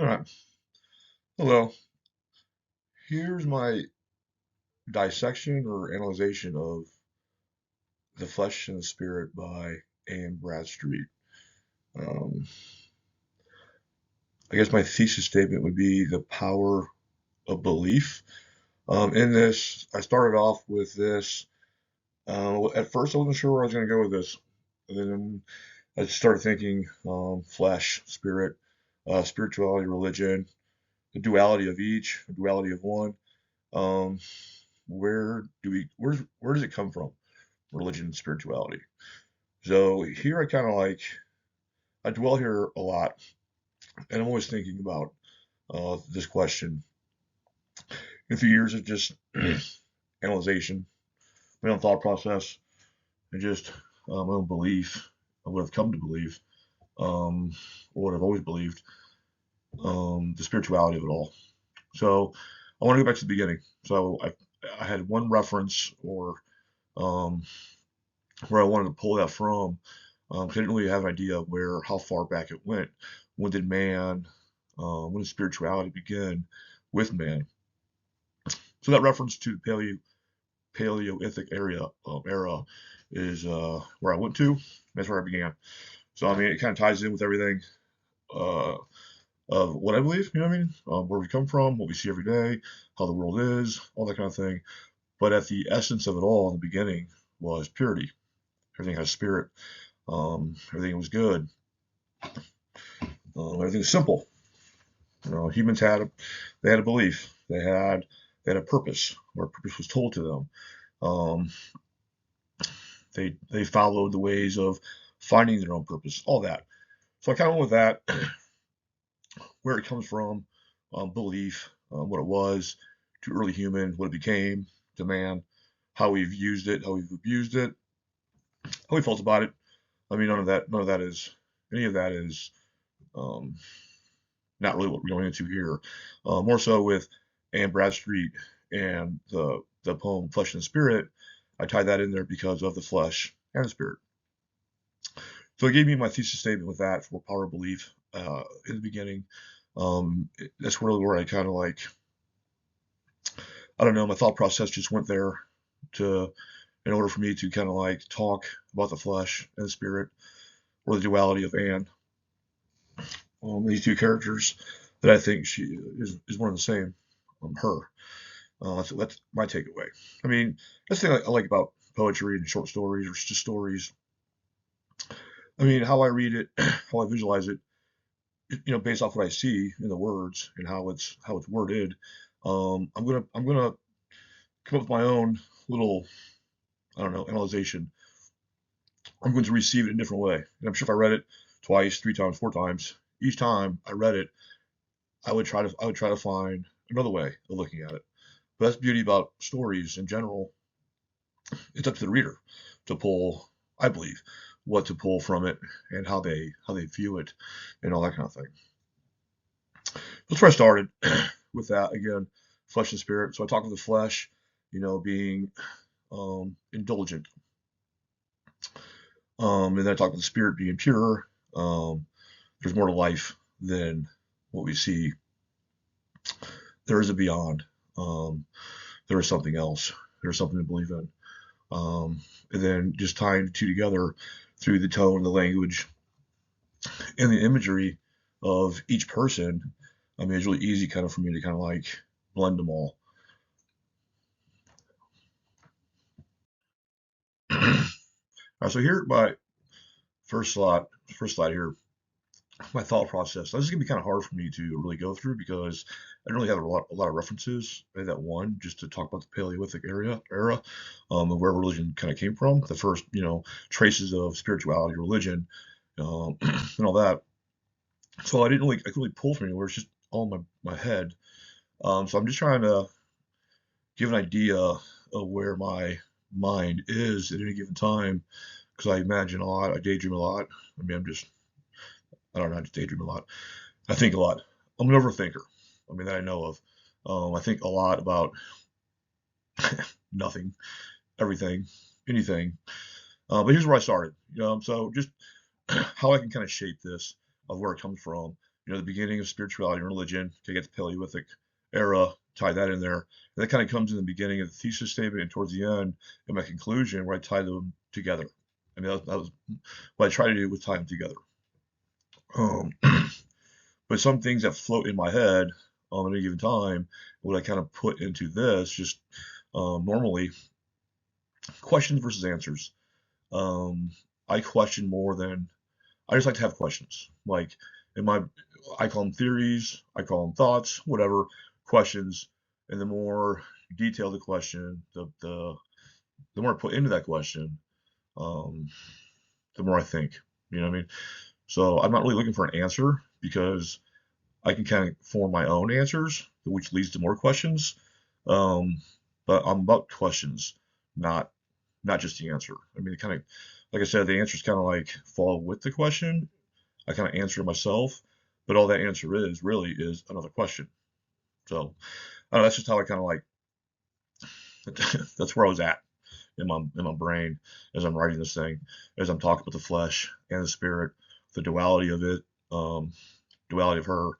All right. Hello. Here's my dissection or analyzation of The Flesh and the Spirit by Anne Bradstreet. Um, I guess my thesis statement would be the power of belief. In this, I started off with this. At first, I wasn't sure where I was going to go with this. And then I started thinking flesh, spirit, spirituality, religion, the duality of each, the duality of one. Um, where does it come from? Religion and spirituality. So here I dwell here a lot, and I'm always thinking about this question. In a few years of just analyzation, my own thought process, and just my own belief of what I've come to believe, or what I've always believed, the spirituality of it all. So I want to go back to the beginning. So I had one reference or um, where I wanted to pull that from. 'Cause I didn't really have an idea of how far back it went. When did when did spirituality begin with man? So that reference to the Paleolithic era is where I went to. That's where I began. So I mean, it kind of ties in with everything uh, of what I believe. You know what I mean? Where we come from, what we see every day, how the world is, all that kind of thing. But at the essence of it all, in the beginning, was purity. Everything has spirit. Everything was good. Everything was simple. You know, humans they had a belief. They had a purpose, or a purpose was told to them. Um, they followed the ways of finding their own purpose, all that. So I kind of went with that, where it comes from, belief, what it was, to early human, what it became, to man, how we've used it, how we've abused it, how we felt about it. I mean, any of that is um, not really what we're going into here. More so with Anne Bradstreet and the poem Flesh and Spirit, I tie that in there because of the flesh and the spirit. So it gave me my thesis statement with that for power of belief in the beginning. That's really where I kind of I don't know, my thought process just went there to, in order for me to kind of talk about the flesh and the spirit, or the duality of Anne. These two characters that I think she is one of the same, her. So that's my takeaway. I mean, that's the thing I like about poetry and short stories or just stories. I mean, how I read it, how I visualize it, based off what I see in the words and how it's worded. I'm gonna come up with my own little, I don't know, analyzation. I'm going to receive it in a different way. And I'm sure if I read it twice, three times, four times, each time I read it, I would try to find another way of looking at it. But that's the beauty about stories in general. It's up to the reader to pull, I believe, what to pull from it and how they view it and all that kind of thing. That's where I started with that again, flesh and spirit. So I talk with the flesh, being indulgent, and then I talk with the spirit being pure. There's more to life than what we see. There is a beyond. Um, there is something else. There's something to believe in. And then just tying the two together through the tone, the language, and the imagery of each person. I mean, it's really easy kind of for me to kind of blend them all. All right, so here my first slide, first slide here, my thought process. This is gonna be kind of hard for me to really go through because I don't really have a lot of references. I had that one just to talk about the Paleolithic era, of where religion kind of came from. The first, traces of spirituality, religion, and all that. So I couldn't really pull from anywhere. It's just all in my head. So I'm just trying to give an idea of where my mind is at any given time because I imagine a lot, I daydream a lot. I mean, I don't know, I just daydream a lot. I think a lot. I'm an overthinker. I mean, that I know of. I think a lot about nothing, everything, anything. But here's where I started. So just how I can kind of shape this of where it comes from the beginning of spirituality and religion, to get the Paleolithic era, tie that in there. And that kind of comes in the beginning of the thesis statement and towards the end in my conclusion where I tie them together. I mean, that was what I try to do with tie them together. Um, but some things that float in my head at any given time, what I kind of put into this, just normally questions versus answers. Um, I question more than I just like to have questions. Like in my, I call them theories, I call them thoughts, whatever, questions. And the more detailed the question, the more I put into that question, um, the more I think. You know what I mean? So I'm not really looking for an answer because I can kind of form my own answers, which leads to more questions. Um, but I'm about questions, not just the answer. I mean, kind of, like I said, the answers kind of like fall with the question. I kind of answer it myself, but all that answer is really is another question. So I don't know, that's just how I kind of like. That's where I was at in my brain as I'm writing this thing, as I'm talking about the flesh and the spirit, the duality of it, um, duality of her,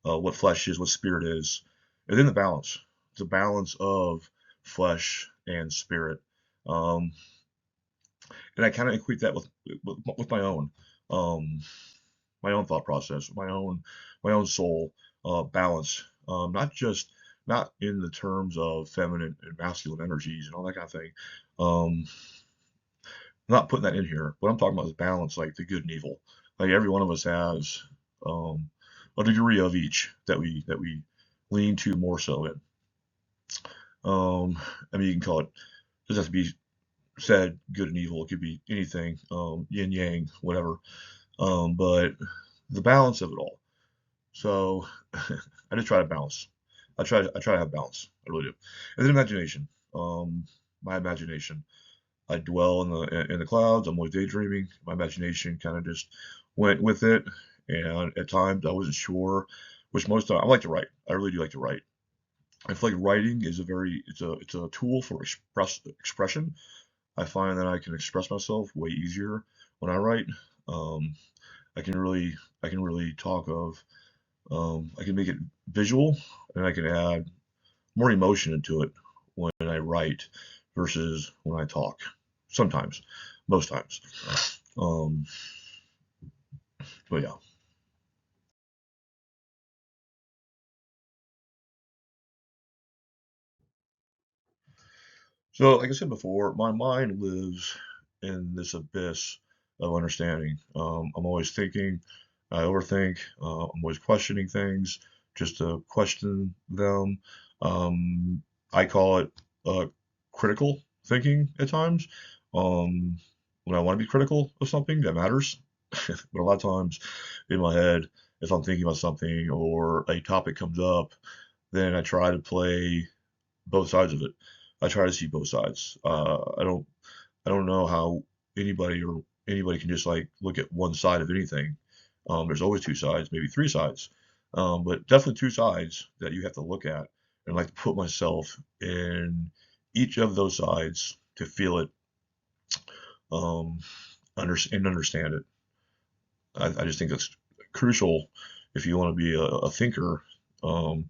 what flesh is, what spirit is, and then the balance. The balance of flesh and spirit. Um, and I kind of equate that with um, my own thought process, my own soul balance. Not in the terms of feminine and masculine energies and all that kind of thing. Um, I'm not putting that in here. What I'm talking about is balance, like the good and evil. Like every one of us has um, a degree of each that we lean to more so in. I mean, you can call it. Doesn't have to be said good and evil. It could be anything, yin yang, whatever. But the balance of it all. So I just try to balance. I try to have balance. I really do. And then imagination. My imagination. I dwell in the clouds. I'm always daydreaming. My imagination kind of just went with it. And at times I wasn't sure, which most of I like to write. I really do like to write. I feel like writing is it's a tool for expression. I find that I can express myself way easier when I write. Um, I can really talk of I can make it visual and I can add more emotion into it when I write versus when I talk. Sometimes, most times. Um, but yeah. So, like I said before, my mind lives in this abyss of understanding. I'm always thinking, I overthink, I'm always questioning things just to question them. I call it uh, critical thinking at times. Um, when I want to be critical of something that matters, but a lot of times in my head, if I'm thinking about something or a topic comes up, then I try to play both sides of it. I try to see both sides. I don't know how anybody can just like look at one side of anything. There's always two sides, maybe three sides, but definitely two sides that you have to look at and like to put myself in each of those sides to feel it, um, and understand it. I just think that's crucial if you want to be a thinker. Um,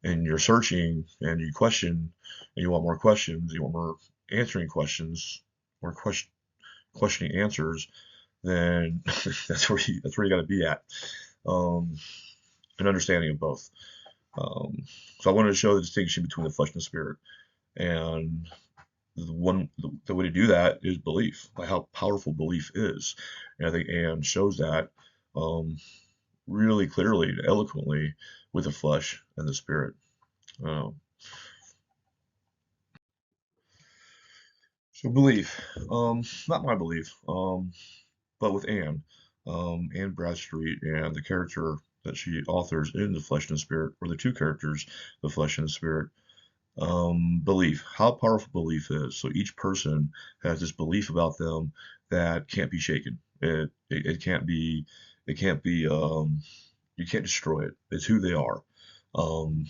and you're searching and you question and you want more questions, you want more answering questions, more questioning answers, then that's where you got to be at. Um, an understanding of both. Um, so I wanted to show the distinction between the flesh and the spirit, and the way to do that is belief, like how powerful belief is, and I think Anne shows that um, really clearly and eloquently with the flesh and the spirit. Um, So belief, not my belief, but with Anne, Anne Bradstreet and the character that she authors in The Flesh and the Spirit, or the two characters, The Flesh and the Spirit. Belief, how powerful belief is. So each person has this belief about them that can't be shaken. It can't be, you can't destroy it. It's who they are. Um,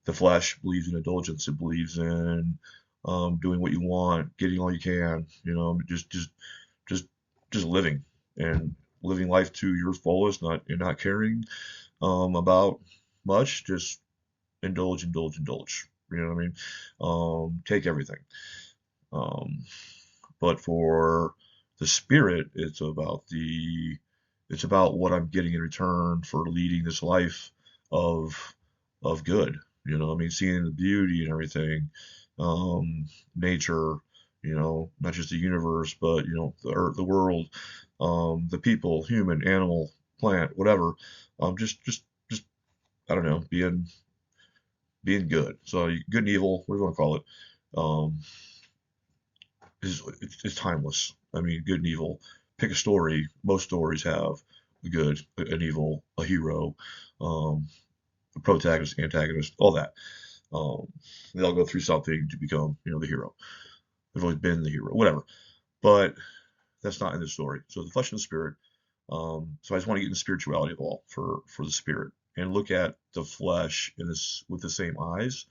the flesh believes in indulgence. It believes in doing what you want, getting all you can. Just just living. And living life to your fullest, not caring about much, just indulge, indulge, indulge. You know what I mean? Take everything. Um, but for the spirit, it's about what I'm getting in return for leading this life of good. You know, I mean, seeing the beauty and everything, nature. You know, not just the universe, but the earth, the world, the people, human, animal, plant, whatever. Just I don't know, being good. So good and evil, what do you want to call it? Um, is timeless. I mean, good and evil. Pick a story. Most stories have a good, an evil, a hero, um, a protagonist, antagonist, all that. Um, they all go through something to become, the hero. They've always been the hero, whatever. But that's not in the story. So the flesh and the spirit. So I just want to get into spirituality of all for the spirit and look at the flesh in this with the same eyes,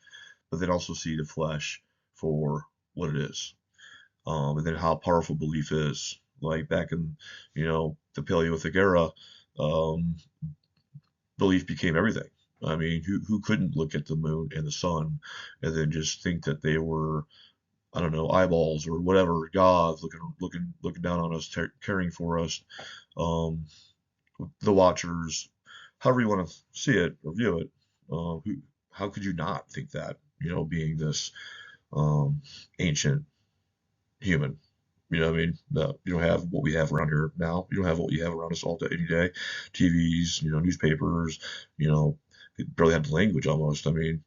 but then also see the flesh for what it is, and then how powerful belief is. Like back in, the Paleolithic era, um, belief became everything. I mean, who couldn't look at the moon and the sun and then just think that they were, I don't know, eyeballs or whatever, gods looking down on us, caring for us, um, the watchers, however you want to see it or view it. How could you not think that? Being this um, ancient human. You know what I mean? No, you don't have what we have around here now. You don't have what we have around us all day, any day. TVs, newspapers, it barely had language almost. I mean,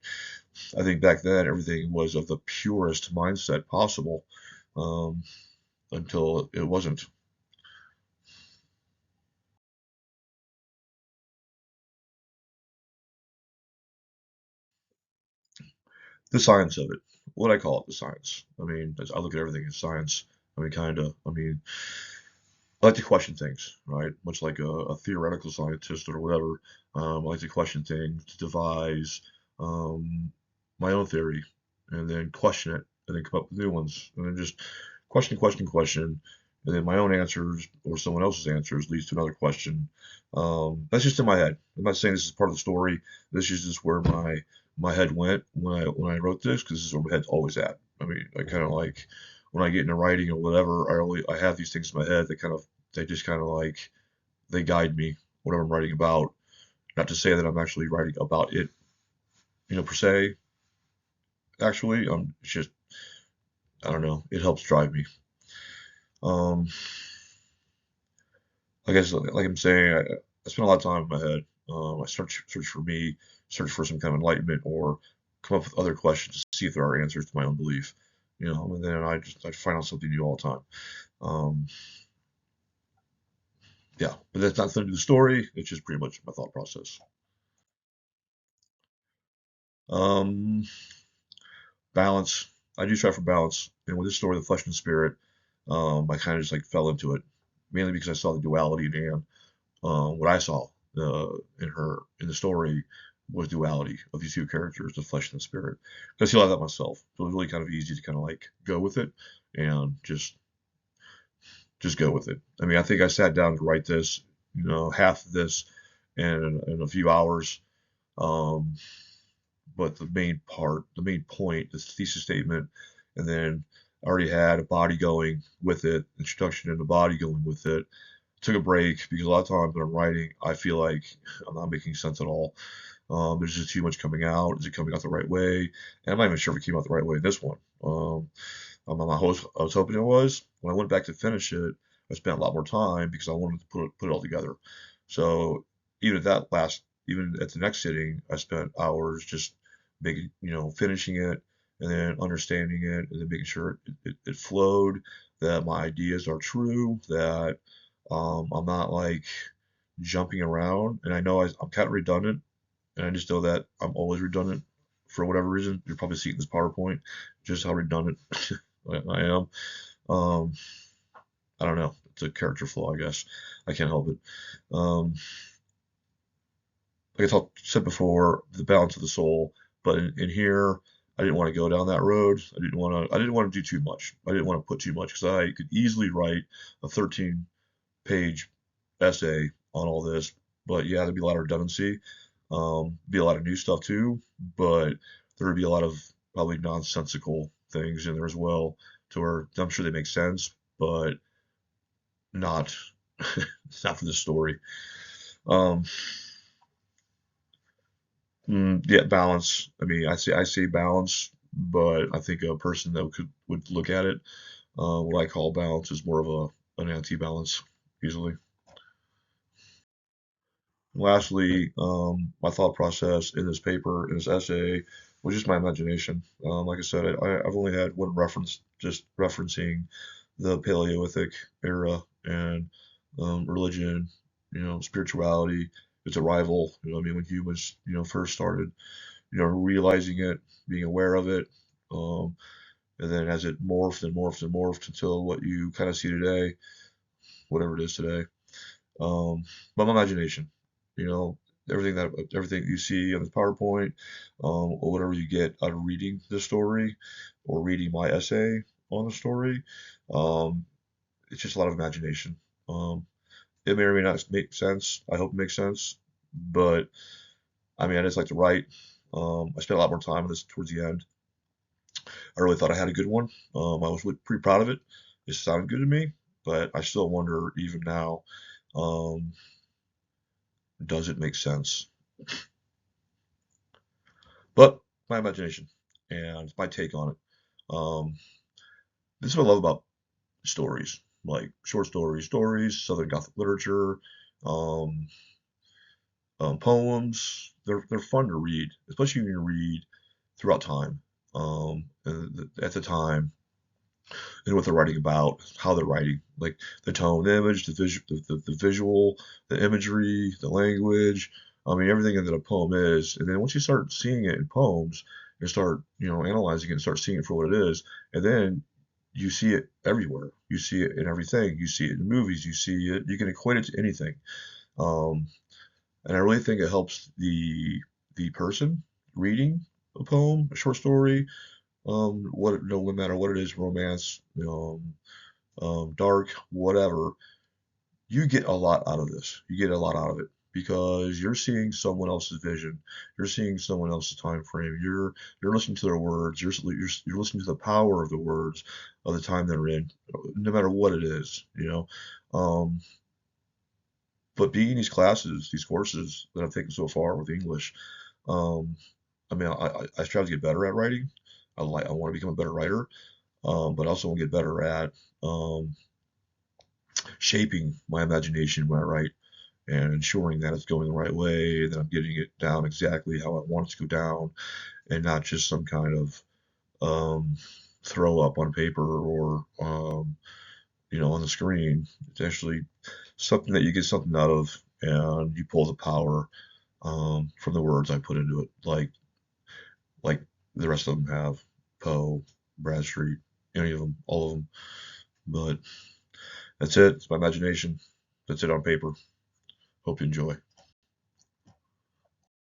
I think back then everything was of the purest mindset possible, um, until it wasn't. The science of it. What I call it, the science. I mean, I look at everything as science. I mean, kind of. I mean, I like to question things, right? Much like a theoretical scientist or whatever. I like to question things, to devise um, my own theory, and then question it, and then come up with new ones, and then just question, question, question, and then my own answers or someone else's answers leads to another question. That's just in my head. I'm not saying this is part of the story. This is just where my head went when I wrote this, because this is where my head's always at. I mean, I kind of like when I get into writing or whatever, I have these things in my head that they just kind of like they guide me whatever I'm writing about. Not to say that I'm actually writing about it, per se. Actually, it's just I don't know. It helps drive me. Um, I guess like I'm saying, I spend a lot of time in my head. I search for me, search for some kind of enlightenment, or come up with other questions to see if there are answers to my own belief. And then I find out something new all the time. Um, yeah, but that's not the end of the story. It's just pretty much my thought process. Um, Balance. I do try for balance, and with this story, the flesh and spirit, I kind of just like fell into it, mainly because I saw the duality in Anne. What I saw in the story was duality of these two characters, the flesh and the spirit. I see a lot of that myself, so it was really kind of easy to kind of like go with it and just go with it. I mean, I think I sat down to write this, half of this in a few hours. Um, but the main point, the thesis statement, and then I already had a body going with it, introduction and the body going with it. Took a break because a lot of times when I'm writing, I feel like I'm not making sense at all. There's just too much coming out. Is it coming out the right way? And I'm not even sure if it came out the right way in this one. I was hoping it was. When I went back to finish it, I spent a lot more time because I wanted to put it all together. So even at that last, even at the next sitting, I spent hours just making, finishing it and then understanding it and then making sure it flowed, that my ideas are true, that I'm not like jumping around. And I know I'm kind of redundant, and I just know that I'm always redundant for whatever reason. You're probably seeing this PowerPoint, just how redundant I am. Um, I don't know. It's a character flaw, I guess. I can't help it. Um, like I said before, the balance of the soul. But in here, I didn't want to go down that road. I didn't want to do too much. I didn't want to put too much because I could easily write a 13 page essay on all this. But yeah, there'd be a lot of redundancy, be a lot of new stuff too, but there would be a lot of probably nonsensical things in there as well, to where I'm sure they make sense, but not not for the story. Um, yeah, balance. I mean, I say balance, but I think a person that would look at it, what I call balance is more of an anti-balance usually. Lastly, my thought process in this paper, in this essay, was just my imagination. Like I said, I've only had one reference, just referencing the Paleolithic era and religion, spirituality, its arrival. I mean, when humans, first started, realizing it, being aware of it, um, and then as it morphed and morphed and morphed until what you kind of see today, whatever it is today. But my imagination, you know, everything you see on the PowerPoint, or whatever you get out of reading the story or reading my essay on the story, um, it's just a lot of imagination. It may or may not make sense. I hope it makes sense, but I mean, I just like to write. I spent a lot more time on this towards the end. I really thought I had a good one. I was pretty proud of it. It sounded good to me, but I still wonder even now. Um, does it make sense? But my imagination and my take on it. Um, this is what I love about stories, like short stories, Southern Gothic literature, um, poems. They're fun to read, especially when you read throughout time. At the time, and what they're writing about, how they're writing, like the tone, the image, the visual, the imagery, the language. I mean, everything that a poem is. And then once you start seeing it in poems, and start, analyzing it and start seeing it for what it is, and then you see it everywhere. You see it in everything. You see it in movies. You see it. You can equate it to anything. Um, and I really think it helps the person reading a poem, a short story, no matter what it is, romance, dark, whatever, you get a lot out of this. You get a lot out of it because you're seeing someone else's vision. You're seeing someone else's time frame. You're listening to their words. You're listening to the power of the words of the time they're in, no matter what it is, Um, but being in these classes, these courses that I've taken so far with English, um, I mean, I strive to get better at writing. I want to become a better writer, but I also want to get better at um, shaping my imagination when I write and ensuring that it's going the right way, that I'm getting it down exactly how I want it to go down, and not just some kind of um, throw up on paper or on the screen. It's actually something that you get something out of, and you pull the power from the words I put into it, like the rest of them have. Poe, Bradstreet, any of them, all of them. But that's it. It's my imagination. That's it on paper. Hope you enjoy.